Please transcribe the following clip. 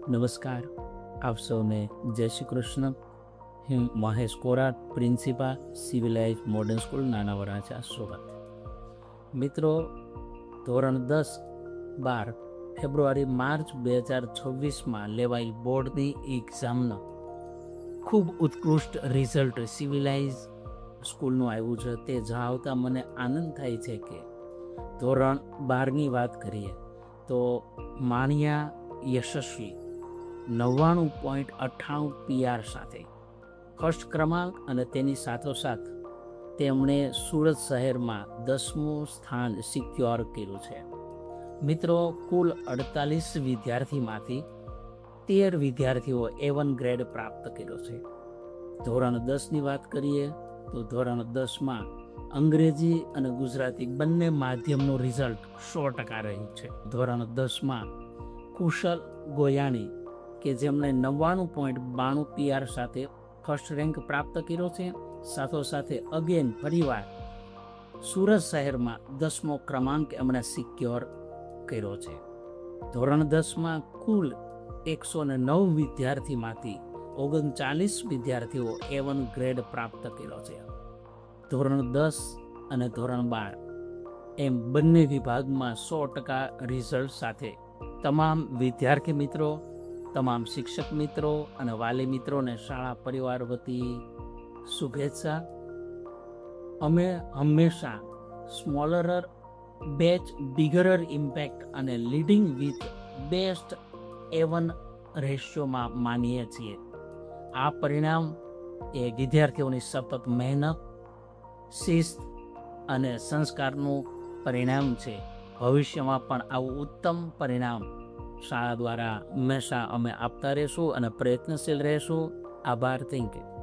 નમસ્કાર, આપ સૌને જય શ્રી કૃષ્ણ. હું Mahesh Korat, principal civilise modern school નાના વરાછા, સુરત. મિત્રો, ધોરણ 10-12 ફેબ્રુઆરી-માર્ચ 2026માં લેવાયેલ બોર્ડની એક્ઝામનો ખૂબ ઉત્કૃષ્ટ રિઝલ્ટ સિવિલાઇઝ સ્કૂલનું આવ્યું છે. તે જણાવતા મને આનંદ થાય છે કે ધોરણ 12ની વાત કરીએ તો માણિયા યશસ્વી 99.98 PR સાથે ફર્સ્ટ ક્રમાંક, અને તેની સાથોસાથ તેમણે સુરત શહેરમાં 10મું સ્થાન સિક્યોર કર્યું છે. મિત્રો, કુલ 48 વિદ્યાર્થીમાંથી 13 વિદ્યાર્થીઓ A1 ગ્રેડ પ્રાપ્ત કર્યો છે. ધોરણ 10ની વાત કરીએ તો ધોરણ 10માં અંગ્રેજી અને ગુજરાતી બંને માધ્યમનું રિઝલ્ટ 100% રહ્યું છે. ધોરણ 10માં કુશલ ગોયાણી કે જેમણે 99.92 PR સાથે ફર્સ્ટ રેન્ક પ્રાપ્ત કર્યો છે. સાથોસાથે અગેન ફરીવાર સુરત શહેરમાં 10મો ક્રમાંક એમણે સિક્યોર કર્યો છે. ધોરણ 10માં કુલ 109 વિદ્યાર્થીમાંથી 39 વિદ્યાર્થીઓ A1 ગ્રેડ પ્રાપ્ત કર્યો છે. ધોરણ 10 અને ધોરણ 12 એમ બંને વિભાગમાં 100% રિઝલ્ટ સાથે તમામ વિદ્યાર્થી મિત્રો, તમામ શિક્ષક મિત્રો અને વાલી મિત્રોને શાળા પરિવાર વતી શુભેચ્છા. અમે હંમેશા સ્મોલરર બેચ, બિગરર ઇમ્પેક્ટ અને લીડિંગ વિથ બેસ્ટ A1 રેશિયોમાં માનીએ છીએ. આ પરિણામ એ વિદ્યાર્થીઓની સતત મહેનત, શિસ્ત અને સંસ્કારનું પરિણામ છે. ભવિષ્યમાં પણ આવું ઉત્તમ પરિણામ શાળા દ્વારા હંમેશા અમે આપતા રહેશું અને પ્રયત્નશીલ રહેશું. આભાર. Thank you.